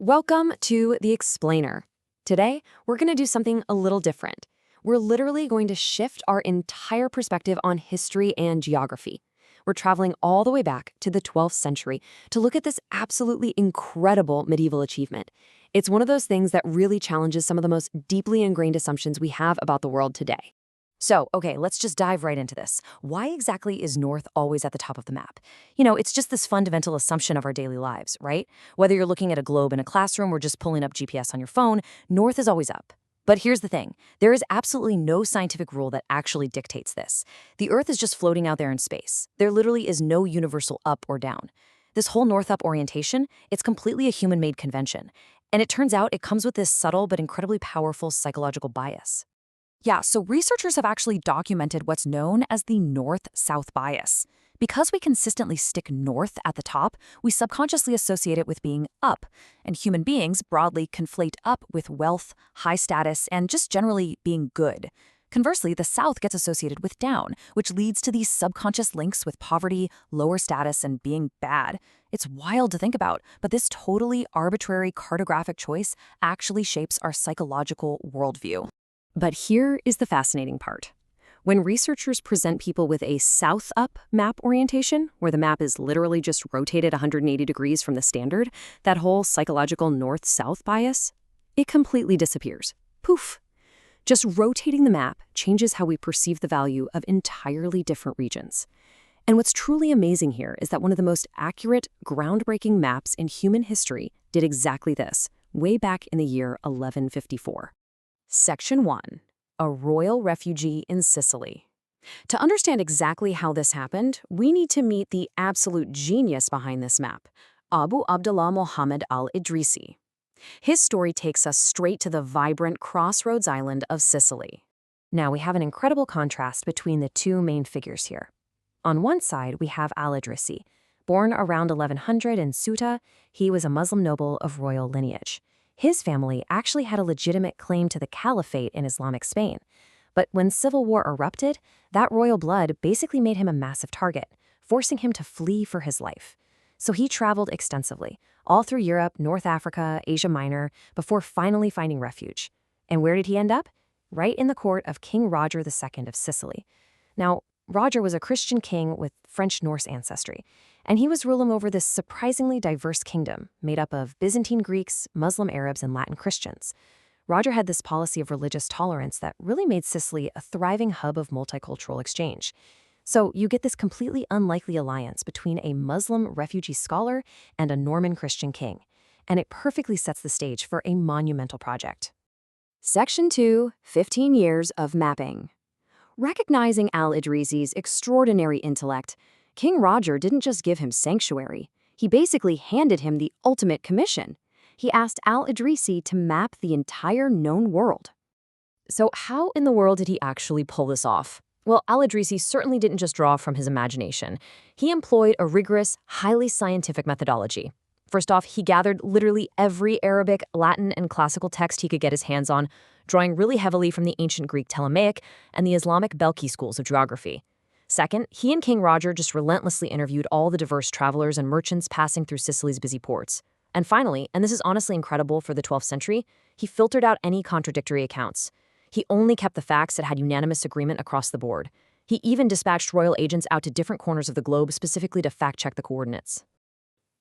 Welcome to The Explainer. Today, we're going to do something a little different. We're literally going to shift our entire perspective on history and geography. We're traveling all the way back to the 12th century to look at this absolutely incredible medieval achievement. It's one of those things that really challenges some of the most deeply ingrained assumptions we have about the world today. Okay, let's just dive right into this. Why exactly is north always at the top of the map? It's just this fundamental assumption of our daily lives, right? Whether you're looking at a globe in a classroom or just pulling up GPS on your phone, north is always up. But here's the thing. There is absolutely no scientific rule that actually dictates this. The Earth is just floating out there in space. There literally is no universal up or down. This whole north-up orientation, it's completely a human-made convention. And it turns out it comes with this subtle but incredibly powerful psychological bias. Yeah, so researchers have actually documented what's known as the north-south bias. Because we consistently stick north at the top, we subconsciously associate it with being up, and human beings broadly conflate up with wealth, high status, and just generally being good. Conversely, the south gets associated with down, which leads to these subconscious links with poverty, lower status, and being bad. It's wild to think about, but this totally arbitrary cartographic choice actually shapes our psychological worldview. But here is the fascinating part. When researchers present people with a south-up map orientation, where the map is literally just rotated 180 degrees from the standard, that whole psychological north-south bias, it completely disappears. Poof! Just rotating the map changes how we perceive the value of entirely different regions. And what's truly amazing here is that one of the most accurate, groundbreaking maps in human history did exactly this, way back in the year 1154. Section 1. A royal refugee in Sicily. To understand exactly how this happened, we need to meet the absolute genius behind this map, Abu Abdullah Muhammad Al-Idrisi. His story takes us straight to the vibrant crossroads island of Sicily. Now, we have an incredible contrast between the two main figures here. On one side, we have Al-Idrisi. Born around 1100 in Ceuta, he was a Muslim noble of royal lineage. His family actually had a legitimate claim to the caliphate in Islamic Spain. But when civil war erupted, that royal blood basically made him a massive target, forcing him to flee for his life. So he traveled extensively, all through Europe, North Africa, Asia Minor, before finally finding refuge. And where did he end up? Right in the court of King Roger II of Sicily. Now, Roger was a Christian king with French-Norse ancestry, and he was ruling over this surprisingly diverse kingdom made up of Byzantine Greeks, Muslim Arabs, and Latin Christians. Roger had this policy of religious tolerance that really made Sicily a thriving hub of multicultural exchange. So you get this completely unlikely alliance between a Muslim refugee scholar and a Norman Christian king, and it perfectly sets the stage for a monumental project. Section 2, 15 Years of Mapping. Recognizing Al-Idrisi's extraordinary intellect, King Roger didn't just give him sanctuary. He basically handed him the ultimate commission. He asked Al-Idrisi to map the entire known world. So how in the world did he actually pull this off? Well, Al-Idrisi certainly didn't just draw from his imagination. He employed a rigorous, highly scientific methodology. First off, he gathered literally every Arabic, Latin, and classical text he could get his hands on, drawing really heavily from the ancient Greek Ptolemaic and the Islamic Belki schools of geography. Second, he and King Roger just relentlessly interviewed all the diverse travelers and merchants passing through Sicily's busy ports. And finally, and this is honestly incredible for the 12th century, he filtered out any contradictory accounts. He only kept the facts that had unanimous agreement across the board. He even dispatched royal agents out to different corners of the globe specifically to fact-check the coordinates.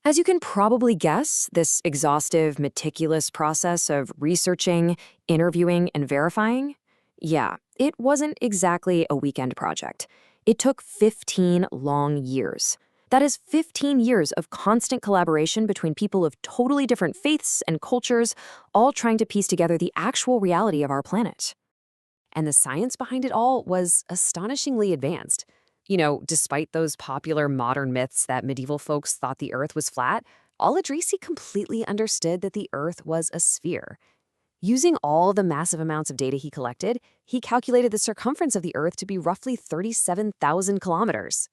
As you can probably guess, this exhaustive, meticulous process of researching, interviewing, and verifying, it wasn't exactly a weekend project. It took 15 long years. That is 15 years of constant collaboration between people of totally different faiths and cultures, all trying to piece together the actual reality of our planet. And the science behind it all was astonishingly advanced. Despite those popular modern myths that medieval folks thought the Earth was flat, Al-Idrisi completely understood that the Earth was a sphere. Using all the massive amounts of data he collected, he calculated the circumference of the Earth to be roughly 37,000 kilometers.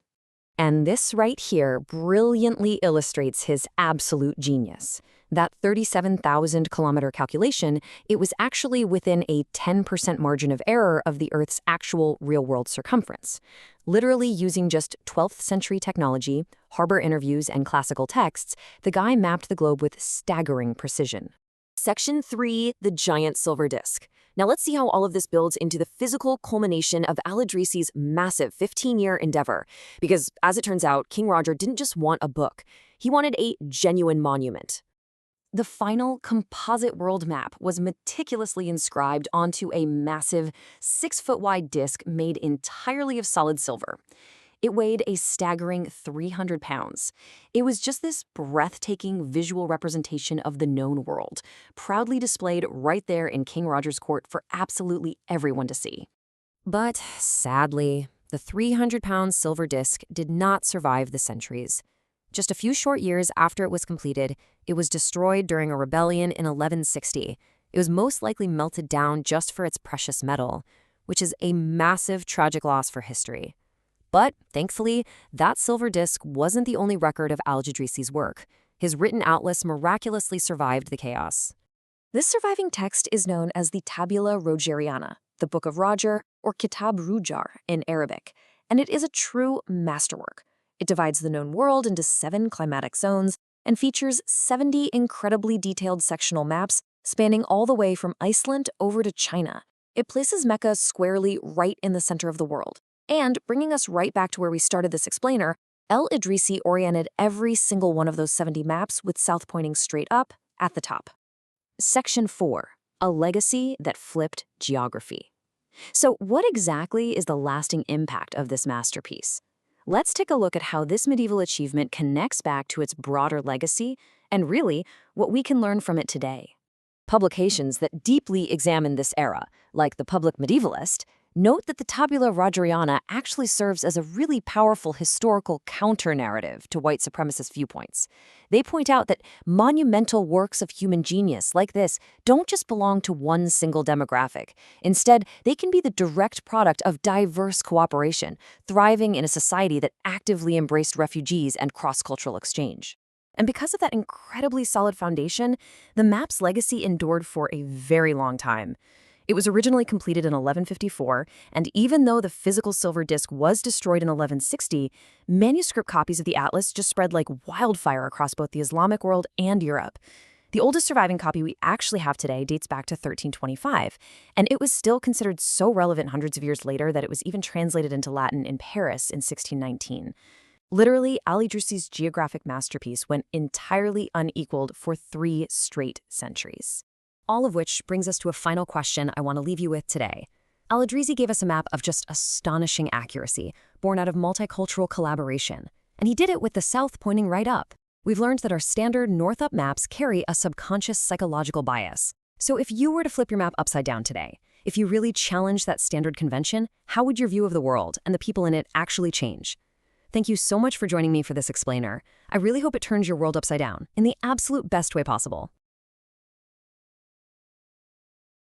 And this right here brilliantly illustrates his absolute genius. That 37,000-kilometer calculation, it was actually within a 10% margin of error of the Earth's actual real-world circumference. Literally using just 12th century technology, harbor interviews, and classical texts, the guy mapped the globe with staggering precision. Section 3, the giant silver disk. Now let's see how all of this builds into the physical culmination of Al-Idrisi's massive 15-year endeavor. Because, as it turns out, King Roger didn't just want a book. He wanted a genuine monument. The final composite world map was meticulously inscribed onto a massive 6-foot-wide disc made entirely of solid silver. It weighed a staggering 300 pounds. It was just this breathtaking visual representation of the known world, proudly displayed right there in King Roger's court for absolutely everyone to see. But sadly, the 300-pound silver disc did not survive the centuries. Just a few short years after it was completed, it was destroyed during a rebellion in 1160. It was most likely melted down just for its precious metal, which is a massive tragic loss for history. But, thankfully, that silver disc wasn't the only record of Al-Idrisi's work. His written atlas miraculously survived the chaos. This surviving text is known as the Tabula Rogeriana, the Book of Roger, or Kitab Rujar in Arabic, and it is a true masterwork. It divides the known world into 7 climatic zones and features 70 incredibly detailed sectional maps spanning all the way from Iceland over to China. It places Mecca squarely right in the center of the world. And, bringing us right back to where we started this explainer, Al-Idrisi oriented every single one of those 70 maps with south pointing straight up at the top. Section 4. A legacy that flipped geography. So what exactly is the lasting impact of this masterpiece? Let's take a look at how this medieval achievement connects back to its broader legacy and really what we can learn from it today. Publications that deeply examine this era, like the Public Medievalist, note that the Tabula Rogeriana actually serves as a really powerful historical counter-narrative to white supremacist viewpoints. They point out that monumental works of human genius like this don't just belong to one single demographic. Instead, they can be the direct product of diverse cooperation, thriving in a society that actively embraced refugees and cross-cultural exchange. And because of that incredibly solid foundation, the map's legacy endured for a very long time. It was originally completed in 1154, and even though the physical silver disc was destroyed in 1160, manuscript copies of the atlas just spread like wildfire across both the Islamic world and Europe. The oldest surviving copy we actually have today dates back to 1325, and it was still considered so relevant hundreds of years later that it was even translated into Latin in Paris in 1619. Literally, Al-Idrisi's geographic masterpiece went entirely unequaled for 3 straight centuries. All of which brings us to a final question I want to leave you with today. Al-Idrisi gave us a map of just astonishing accuracy, born out of multicultural collaboration. And he did it with the south pointing right up. We've learned that our standard north-up maps carry a subconscious psychological bias. So if you were to flip your map upside down today, if you really challenge that standard convention, how would your view of the world and the people in it actually change? Thank you so much for joining me for this explainer. I really hope it turns your world upside down in the absolute best way possible.